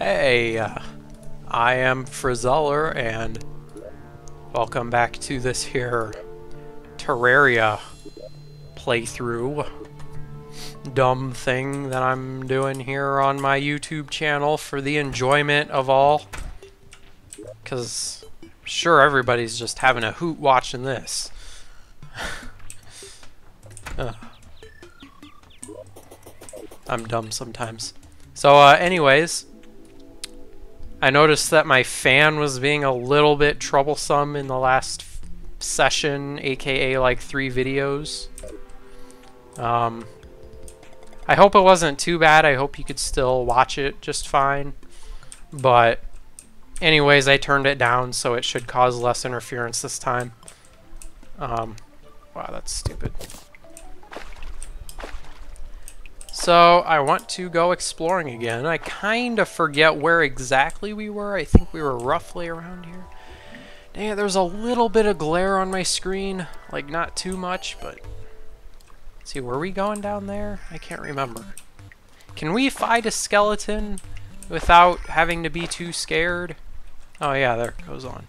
Hey, I am Frizeller, and welcome back to this here Terraria playthrough. Dumb thing that I'm doing here on my YouTube channel for the enjoyment of all. Because I'm sure everybody's just having a hoot watching this. I'm dumb sometimes. So, anyways, I noticed that my fan was being a little bit troublesome in the last session, aka like 3 videos. I hope it wasn't too bad. I hope you could still watch it just fine. But anyways, I turned it down, so it should cause less interference this time. Wow, that's stupid. So, I want to go exploring again. I kind of forget where exactly we were. I think we were roughly around here. Dang it, there's a little bit of glare on my screen. Like, not too much, but... Let's see, were we going down there? I can't remember. Can we fight a skeleton without having to be too scared? Oh yeah, there it goes on.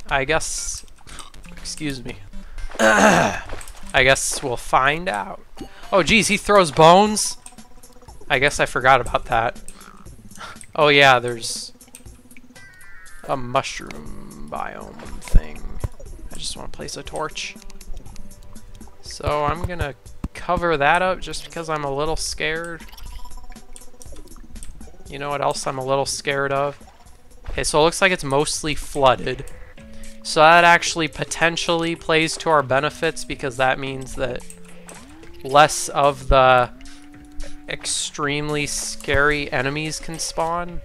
I guess... Excuse me. I guess we'll find out. Oh geez, he throws bones? I guess I forgot about that. Oh yeah, there's a mushroom biome thing. I just want to place a torch. So I'm gonna cover that up just because I'm a little scared. You know what else I'm a little scared of? Okay, so it looks like it's mostly flooded. So that actually potentially plays to our benefits because that means that less of the extremely scary enemies can spawn.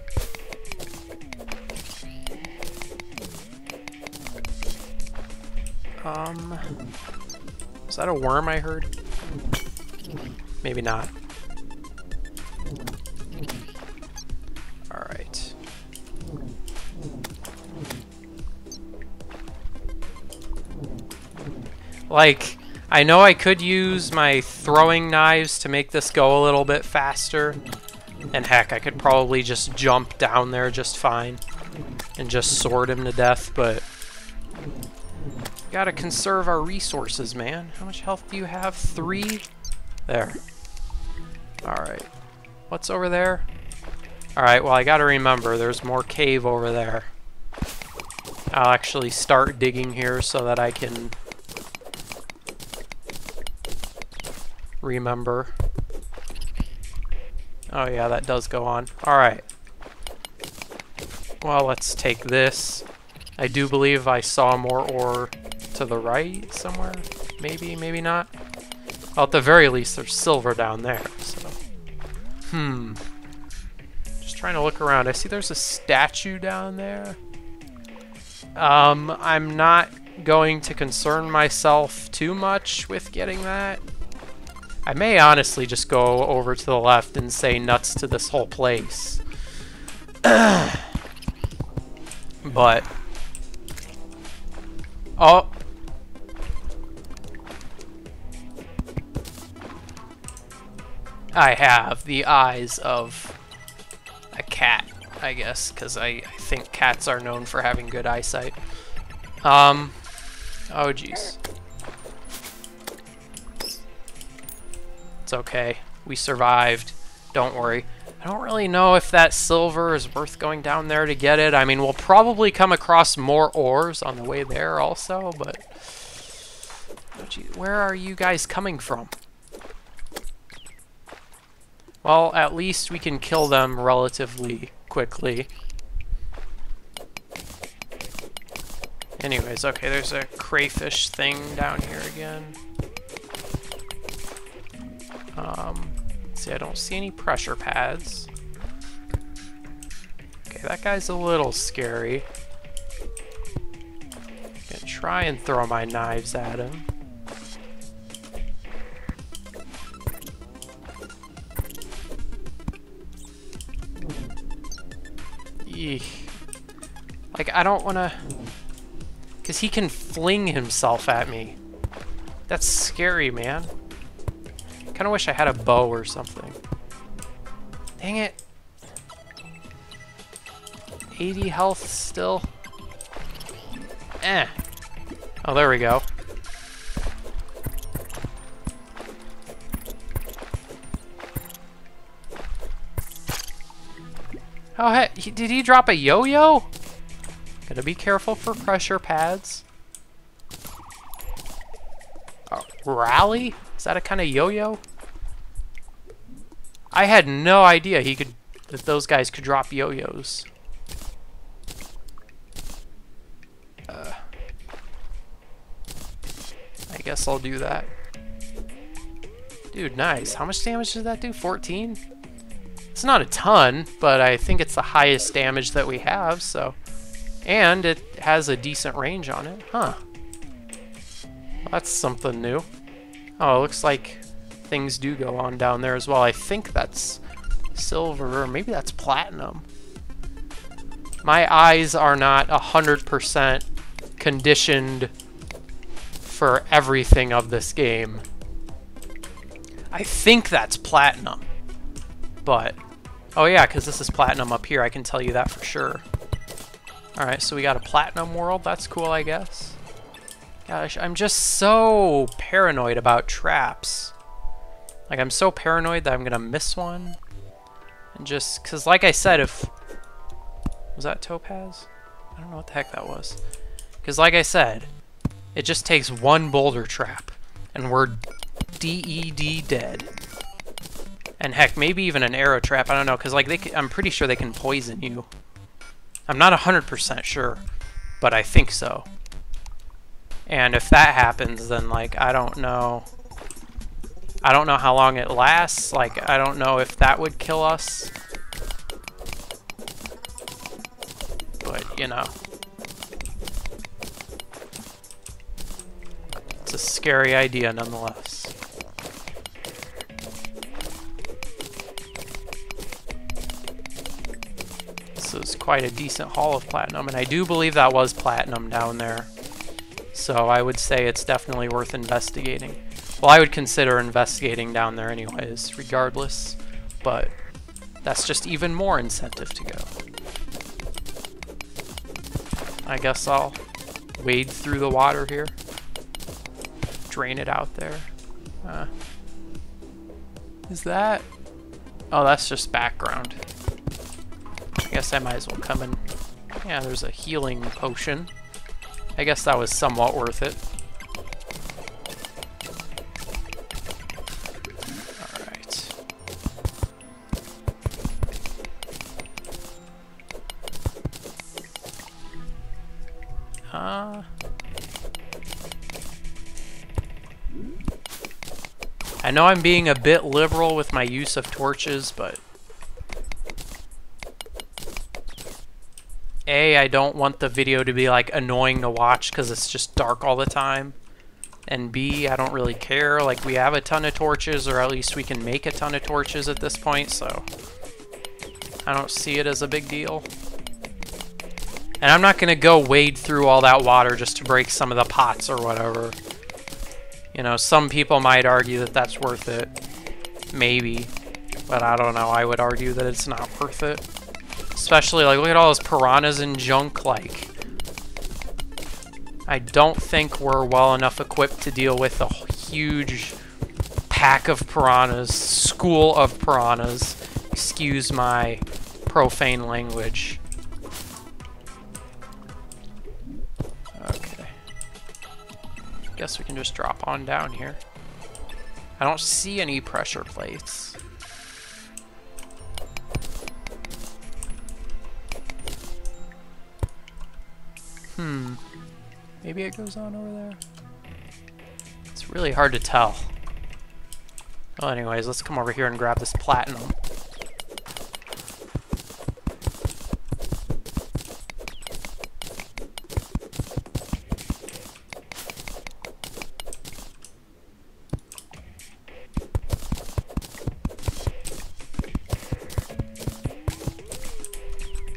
Is that a worm I heard? Maybe not. Alright. Like, I know I could use my throwing knives to make this go a little bit faster. And heck, I could probably just jump down there just fine and just sword him to death, but gotta conserve our resources, man. How much health do you have? 3? There. Alright. What's over there? Alright, well I gotta remember, there's more cave over there. I'll actually start digging here so that I can remember. Oh yeah, that does go on. Alright. Well, let's take this. I do believe I saw more ore to the right somewhere. Maybe, maybe not. Well, at the very least, there's silver down there, so. Just trying to look around. I see there's a statue down there. I'm not going to concern myself too much with getting that. I may honestly just go over to the left and say nuts to this whole place. But... Oh! I have the eyes of a cat, I guess, because I think cats are known for having good eyesight. Oh jeez. It's okay. We survived. Don't worry. I don't really know if that silver is worth going down there to get it. I mean, we'll probably come across more ores on the way there also, but... Oh, gee, where are you guys coming from? Well, at least we can kill them relatively quickly. Anyways, okay, there's a crayfish thing down here again. See, I don't see any pressure pads. Okay, that guy's a little scary. Gonna try and throw my knives at him. Eek. Like, I don't wanna... Because he can fling himself at me. That's scary, man. Kinda wish I had a bow or something. Dang it. 80 health still. Eh. Oh, there we go. Oh, hey, did he drop a yo-yo? Gotta be careful for pressure pads. Rally? Is that a kind of yo-yo? I had no idea that those guys could drop yo-yos. I guess I'll do that. Dude, nice. How much damage did that do? 14? It's not a ton, but I think it's the highest damage that we have, so... And it has a decent range on it. Huh. Well, that's something new. Oh, it looks like things do go on down there as well. I think that's silver, or maybe that's platinum. My eyes are not 100% conditioned for everything of this game. I think that's platinum, but... Oh yeah, because this is platinum up here, I can tell you that for sure. Alright, so we got a platinum world, that's cool, I guess. Gosh, I'm just so paranoid about traps. Like, I'm so paranoid that I'm gonna miss one. And just, because like I said, if... Was that topaz? I don't know what the heck that was. Because like I said, it just takes one boulder trap, and we're DED dead. And heck, maybe even an arrow trap, I don't know, because like I'm pretty sure they can poison you. I'm not 100% sure, but I think so. And if that happens, then like I don't know how long it lasts. Like I don't know if that would kill us. But you know, it's a scary idea nonetheless. This is quite a decent haul of platinum, and I do believe that was platinum down there. So I would say it's definitely worth investigating. Well, I would consider investigating down there anyways, regardless. But that's just even more incentive to go. I guess I'll wade through the water here. Drain it out there. Is that... Oh, that's just background. I guess I might as well come in. Yeah, there's a healing potion. I guess that was somewhat worth it. Alright. I know I'm being a bit liberal with my use of torches, but... A, I don't want the video to be like annoying to watch because it's just dark all the time. And B, I don't really care. Like, we have a ton of torches, or at least we can make a ton of torches at this point, so I don't see it as a big deal. And I'm not gonna go wade through all that water just to break some of the pots or whatever. You know, some people might argue that that's worth it. Maybe. But I don't know, I would argue that it's not worth it. Especially, like, look at all those piranhas and junk, like... I don't think we're well enough equipped to deal with a huge pack of piranhas, school of piranhas. Excuse my profane language. Okay. Guess we can just drop on down here. I don't see any pressure plates. Maybe it goes on over there. It's really hard to tell. Well, anyways, let's come over here and grab this platinum.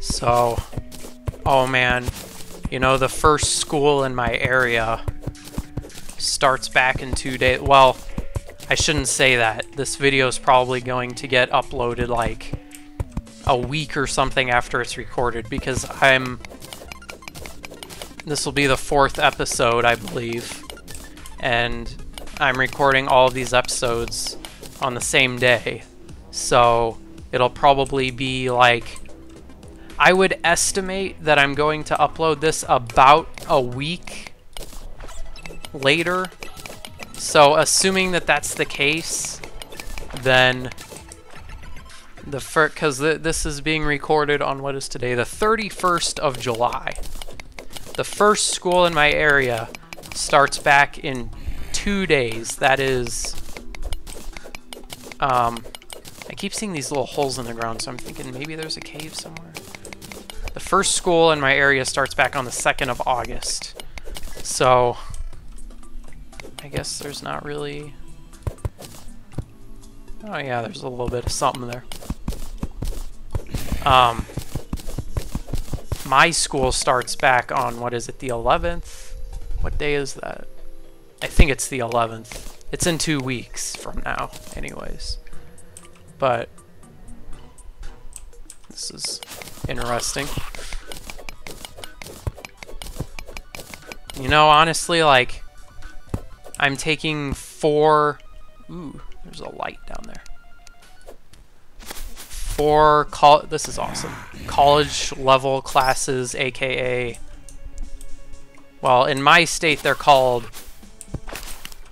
So, oh man. You know, the first school in my area starts back in 2 days. Well, I shouldn't say that. This video is probably going to get uploaded like a week or something after it's recorded, because this will be the 4th episode, I believe, and I'm recording all of these episodes on the same day, so it'll probably be like, I would estimate that I'm going to upload this about a week later. So assuming that that's the case, then because this is being recorded on, what is today, the 31st of July. The first school in my area starts back in 2 days. That is, I keep seeing these little holes in the ground, so I'm thinking maybe there's a cave somewhere. The first school in my area starts back on the 2nd of August. So I guess there's not really... Oh yeah, there's a little bit of something there. My school starts back on, what is it, the 11th? What day is that? I think it's the 11th. It's in 2 weeks from now, anyways. But this is interesting. You know, honestly, like, I'm taking 4... Ooh, there's a light down there. 4 this is awesome. College level classes, aka, well, in my state they're called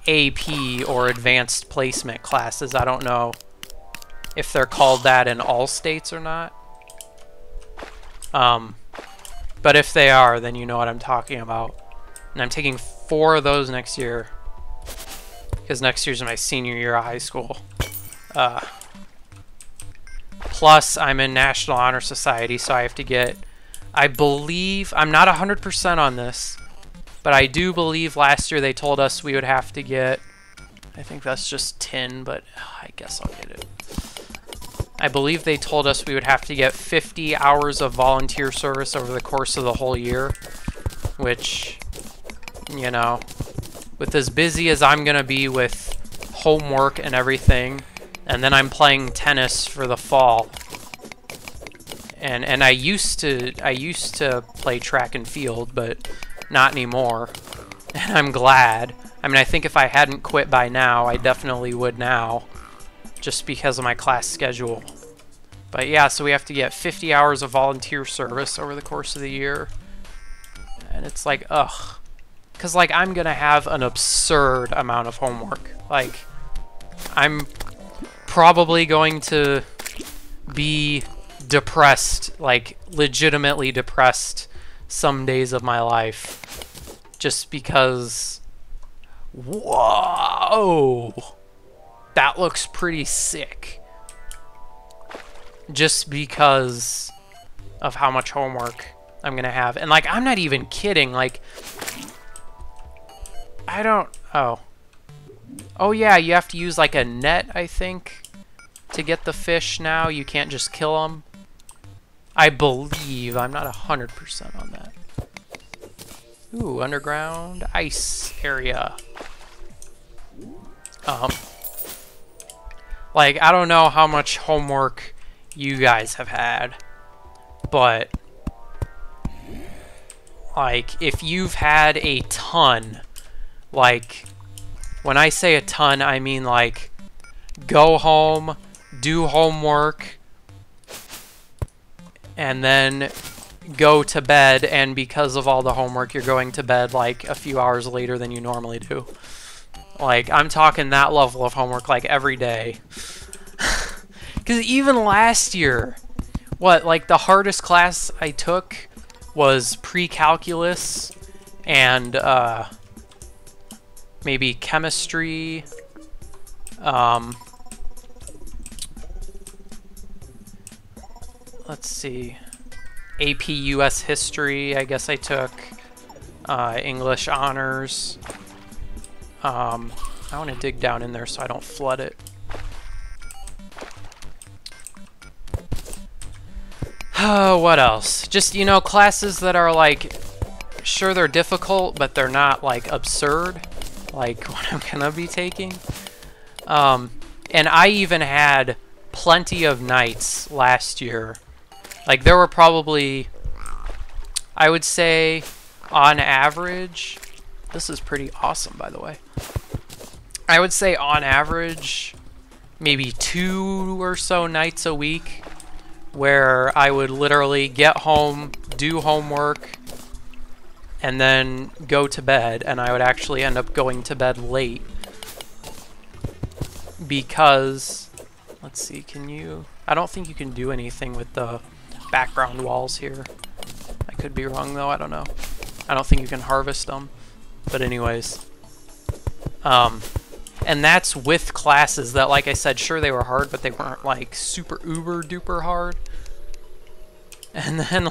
AP or advanced placement classes. I don't know if they're called that in all states or not. But if they are, then you know what I'm talking about. And I'm taking 4 of those next year, because next year's my senior year of high school. Plus, I'm in National Honor Society, so I have to get, I believe, I'm not 100% on this, but I do believe last year they told us we would have to get, I think that's just tin, but I guess I'll get it. I believe they told us we would have to get 50 hours of volunteer service over the course of the whole year, which, you know, with as busy as I'm going to be with homework and everything, and then I'm playing tennis for the fall. And I used to play track and field, but not anymore. And I'm glad. I mean, I think if I hadn't quit by now, I definitely would now, just because of my class schedule. But yeah, so we have to get 50 hours of volunteer service over the course of the year. And it's like, ugh. Because, like, I'm going to have an absurd amount of homework. Like, I'm probably going to be depressed, like, legitimately depressed some days of my life. Just because... Whoa! That looks pretty sick. Just because of how much homework I'm going to have. And, like, I'm not even kidding. Like, I don't... Oh. Oh, yeah, you have to use, like, a net, I think, to get the fish now. You can't just kill them. I believe. I'm not 100% on that. Ooh, underground ice area. Like, I don't know how much homework you guys have had, but, like, if you've had a ton, like, when I say a ton, I mean, like, go home, do homework, and then go to bed, and because of all the homework, you're going to bed, like, a few hours later than you normally do. Like, I'm talking that level of homework, like, every day. Because even last year, what, like, the hardest class I took was pre-calculus and, maybe chemistry, let's see, AP US history, I guess I took, English honors. I want to dig down in there so I don't flood it. Oh, what else? Just, you know, classes that are, like, sure, they're difficult, but they're not, like, absurd, like what I'm gonna be taking. And I even had plenty of nights last year Like, there were probably, I would say, on average, this is pretty awesome, by the way. I would say on average, maybe 2 or so nights a week where I would literally get home, do homework, and then go to bed, and I would actually end up going to bed late because, let's see, can you, I don't think you can do anything with the background walls here. I could be wrong though, I don't know. I don't think you can harvest them, but anyways. And that's with classes that, like I said, sure they were hard, but they weren't like super uber duper hard. And then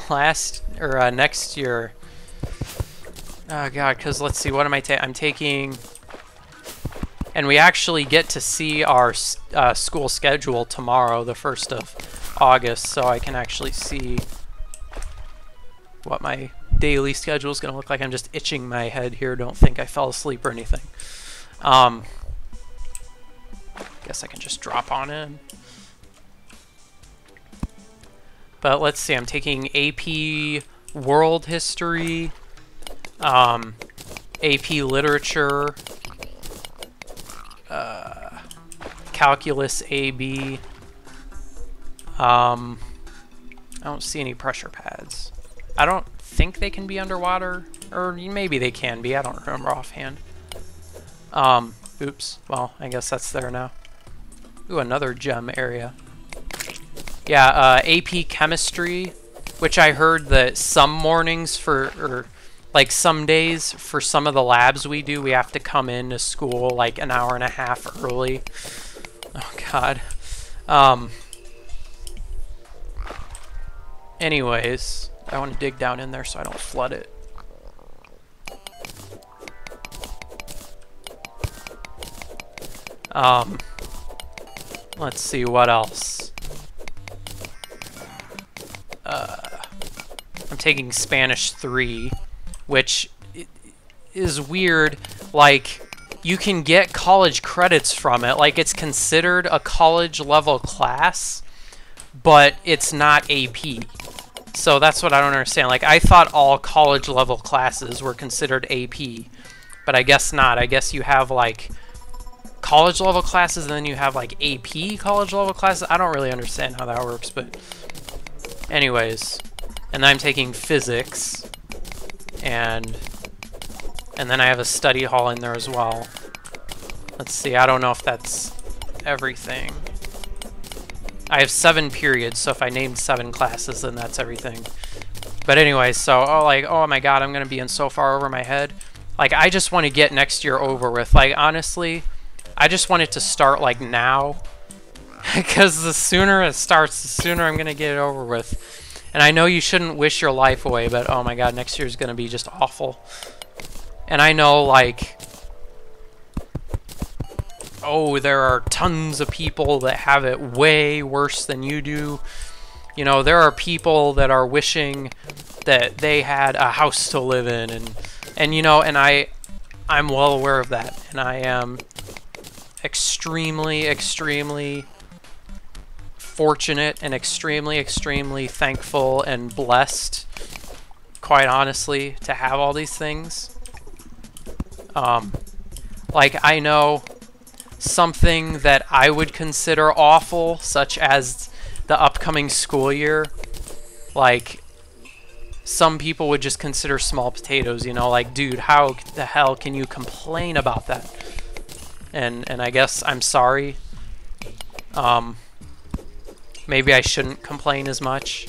next year, oh god, because let's see, what am I taking? I'm taking, and we actually get to see our school schedule tomorrow, the 1st of August, so I can actually see what my daily schedule is going to look like. I'm just itching my head here, don't think I fell asleep or anything. Guess I can just drop on in. But let's see, I'm taking AP World History, AP Literature, Calculus AB. I don't see any pressure pads. I don't think they can be underwater, or maybe they can be, I don't remember offhand. Oops, well, I guess that's there now. Ooh, another gem area. Yeah, AP Chemistry, which I heard that some mornings or like some days for some of the labs we do, we have to come into school like an hour and a half early. Oh god. Anyways, I want to dig down in there so I don't flood it. Let's see what else. I'm taking Spanish 3, which is weird. Like, you can get college credits from it. Like, it's considered a college level class, but it's not AP. So that's what I don't understand. Like, I thought all college level classes were considered AP, but I guess not. I guess you have like college level classes and then you have like AP college level classes. I don't really understand how that works, but anyways. And then I'm taking physics, and then I have a study hall in there as well. Let's see, I don't know if that's everything. I have 7 periods, so if I named 7 classes, then that's everything. But anyway, so oh my god, I'm gonna be in so far over my head. Like, I just want to get next year over with. Like, honestly, I just want it to start like now, because the sooner it starts, the sooner I'm gonna get it over with. And I know you shouldn't wish your life away, but oh my god, next year is gonna be just awful. And I know, like, oh, there are tons of people that have it way worse than you do. You know, there are people that are wishing that they had a house to live in, and you know, and I'm well aware of that, and I am extremely, extremely fortunate and extremely, extremely thankful and blessed, quite honestly, to have all these things. Like, I know something that I would consider awful, such as the upcoming school year, like, some people would just consider small potatoes, you know, like, dude, how the hell can you complain about that? And I guess I'm sorry. Maybe I shouldn't complain as much,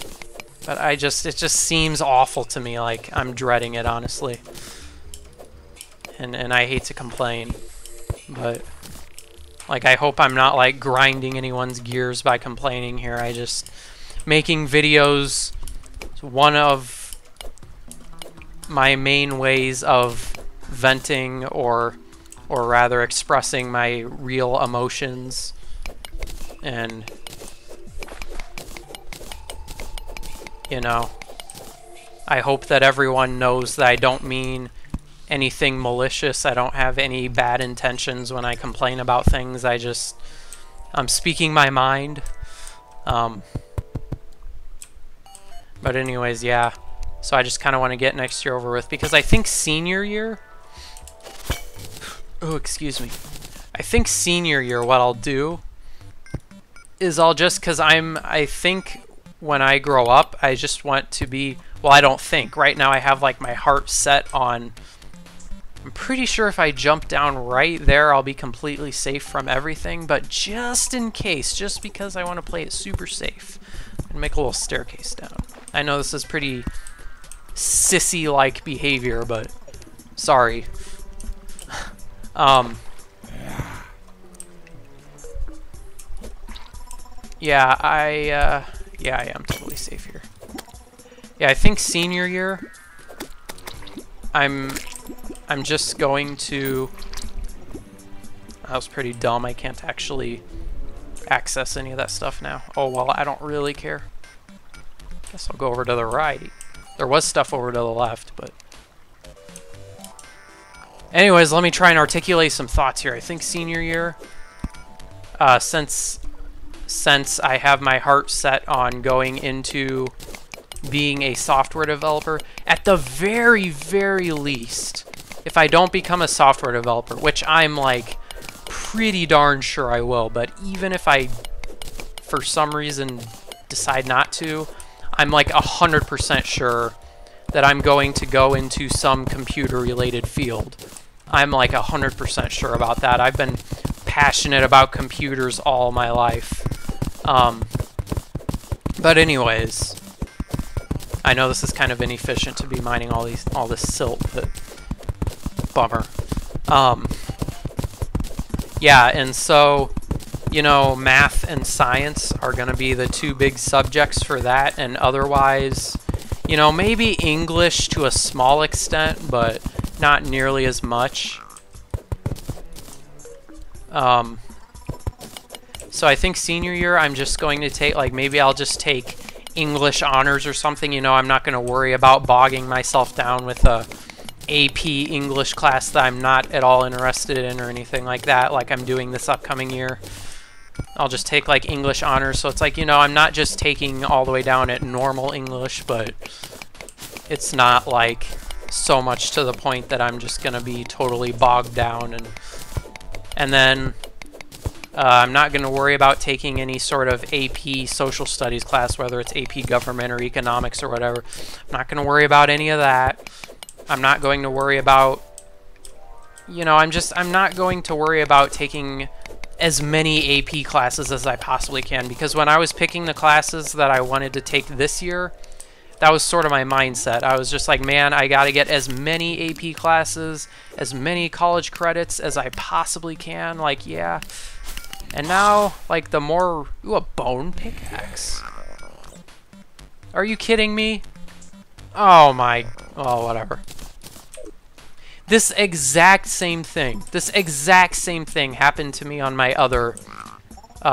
but it just seems awful to me. Like, I'm dreading it, honestly. And I hate to complain, but like, I hope I'm not like grinding anyone's gears by complaining here. I just making videos is one of my main ways of venting or rather expressing my real emotions, and you know, I hope that everyone knows that I don't mean anything malicious. I don't have any bad intentions when I complain about things. I'm speaking my mind. But anyways, yeah. So I just kind of want to get next year over with because I think senior year... Oh, excuse me. I think senior year what I'll do is I'll just... Because I think when I grow up, I just want to be... Well, I don't think. Right now I have like my heart set on... I'm pretty sure if I jump down right there, I'll be completely safe from everything. But just in case, just because I want to play it super safe, I'm going to make a little staircase down. I know this is pretty sissy-like behavior, but sorry. Yeah, I am totally safe here. Yeah, I think senior year, I'm just going to... That was pretty dumb. I can't actually access any of that stuff now. Oh, well, I don't really care. Guess I'll go over to the right. There was stuff over to the left, but... Anyways, let me try and articulate some thoughts here. I think senior year, since I have my heart set on going into being a software developer, at the very, very least, if I don't become a software developer, which I'm like pretty darn sure I will, but even if I for some reason decide not to, I'm like 100% sure that I'm going to go into some computer related field. I'm like 100% sure about that. I've been passionate about computers all my life. But anyways, I know this is kind of inefficient to be mining all this silt, but bummer. Yeah, and so, you know, math and science are going to be the two big subjects for that, and otherwise, you know, maybe English to a small extent, but not nearly as much. So I think senior year I'm just going to take, like, maybe I'll just take English honors or something. You know, I'm not going to worry about bogging myself down with a AP English class that I'm not at all interested in or anything like that, like I'm doing this upcoming year. I'll just take like English honors, so it's like, you know, I'm not just taking all the way down at normal English, but it's not like so much to the point that I'm just gonna be totally bogged down. And then I'm not gonna worry about taking any sort of AP social studies class, whether it's AP government or economics or whatever. I'm not gonna worry about any of that. I'm not going to worry about, you know, I'm not going to worry about taking as many AP classes as I possibly can, because when I was picking the classes that I wanted to take this year, that was sort of my mindset. I was just like, man, I got to get as many AP classes, as many college credits as I possibly can. Like, yeah. And now, like, the more... Ooh, a bone pickaxe. Are you kidding me? Oh my... Oh, whatever. This exact same thing happened to me on my other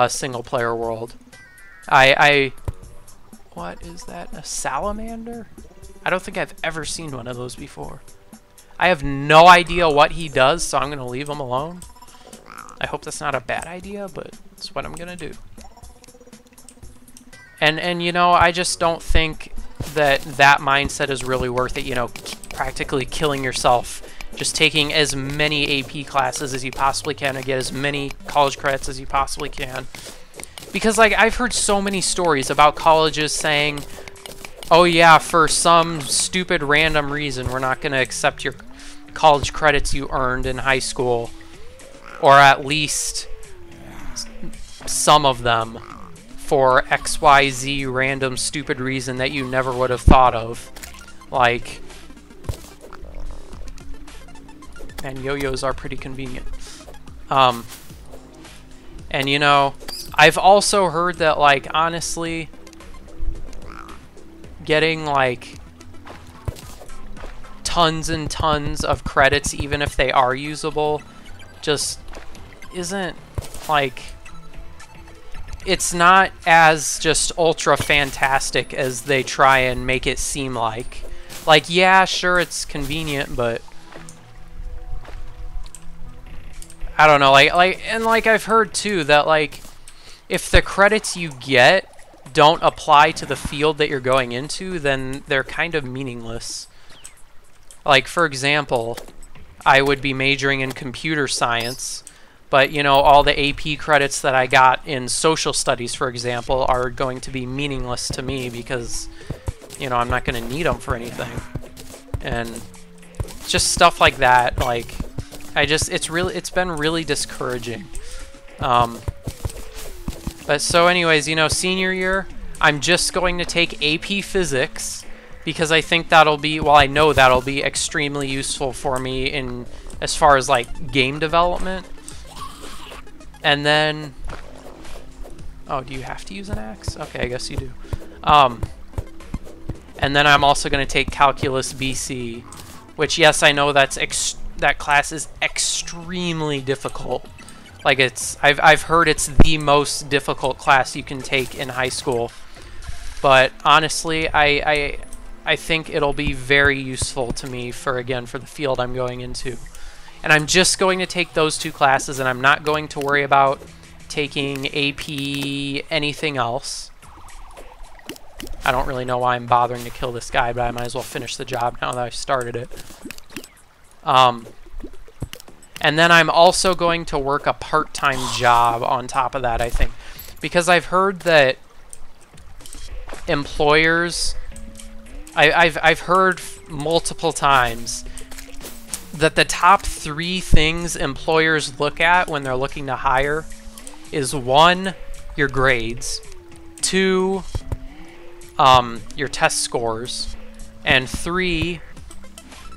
single-player world. What is that? A salamander? I don't think I've ever seen one of those before. I have no idea what he does, so I'm going to leave him alone. I hope that's not a bad idea, but it's what I'm going to do. And you know, I just don't think that mindset is really worth it, you know, practically killing yourself, just taking as many AP classes as you possibly can to get as many college credits as you possibly can. Because, like, I've heard so many stories about colleges saying, oh yeah, for some stupid random reason, we're not going to accept your college credits you earned in high school, or at least some of them, for XYZ random stupid reason that you never would have thought of. Like, and yo-yos are pretty convenient. And you know, I've also heard that, like, honestly, getting like tons and tons of credits, even if they are usable, just isn't, like, it's not as just ultra fantastic as they try and make it seem like. Like, yeah, sure, it's convenient, but I don't know, like, and like I've heard too that, like, if the credits you get don't apply to the field that you're going into, then they're kind of meaningless. Like, for example, I would be majoring in computer science, but, you know, all the AP credits that I got in social studies, for example, are going to be meaningless to me because, you know, I'm not going to need them for anything. And just stuff like that, like, it's been really discouraging. But so anyways, you know, senior year, I'm just going to take AP Physics because I think that'll be, well, I know that'll be extremely useful for me in as far as like game development. And then, oh, do you have to use an axe? Okay, I guess you do. And then I'm also going to take Calculus BC, which, yes, I know that class is extremely difficult. Like, I've heard it's the most difficult class you can take in high school. But honestly, I think it'll be very useful to me for the field I'm going into. And I'm just going to take those two classes, and I'm not going to worry about taking AP anything else. I don't really know why I'm bothering to kill this guy, but I might as well finish the job now that I've started it. And then I'm also going to work a part-time job on top of that, I think. Because I've heard that employers... I've heard multiple times that the top 3 things employers look at when they're looking to hire is 1, your grades, 2, your test scores, and 3,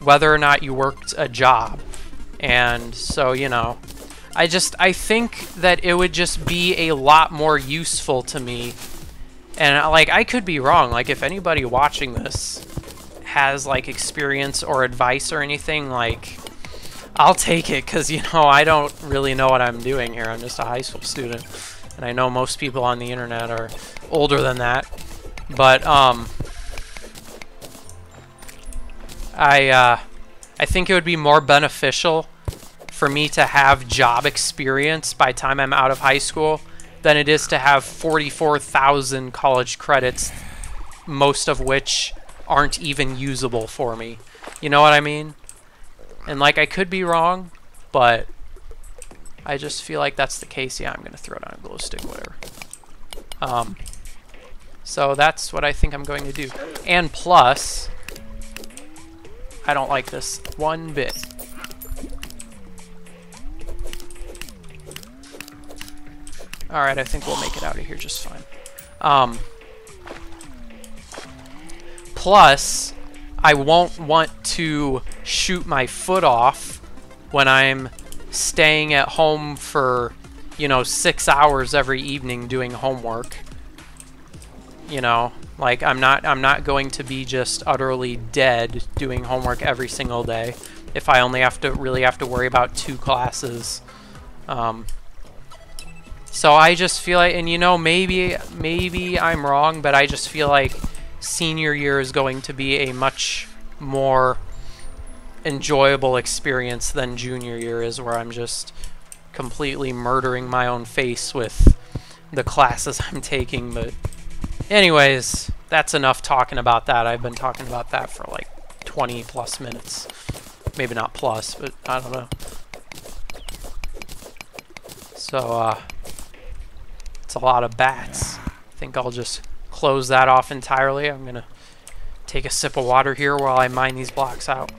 whether or not you worked a job. And so, you know, I think that it would just be a lot more useful to me. And like, I could be wrong. Like, if anybody watching this has like experience or advice or anything, like, I'll take it, because, you know, I don't really know what I'm doing here. I'm just a high school student, and I know most people on the internet are older than that. But I think it would be more beneficial for me to have job experience by the time I'm out of high school than it is to have 44,000 college credits, most of which aren't even usable for me. You know what I mean? And like, I could be wrong, but I just feel like that's the case. Yeah, I'm going to throw down a glow stick, whatever. So that's what I think I'm going to do. And plus, I don't like this one bit. Alright, I think we'll make it out of here just fine. Plus, I won't want to shoot my foot off when I'm staying at home for, you know, 6 hours every evening doing homework. You know, like, I'm not going to be just utterly dead doing homework every single day if I only really have to worry about 2 classes. So I just feel like, and you know, maybe I'm wrong, but I just feel like senior year is going to be a much more enjoyable experience than junior year is, where I'm just completely murdering my own face with the classes I'm taking. But anyways, that's enough talking about that. I've been talking about that for like 20 plus minutes. Maybe not plus, but I don't know. So, it's a lot of bats. I think I'll just close that off entirely. I'm gonna take a sip of water here while I mine these blocks out.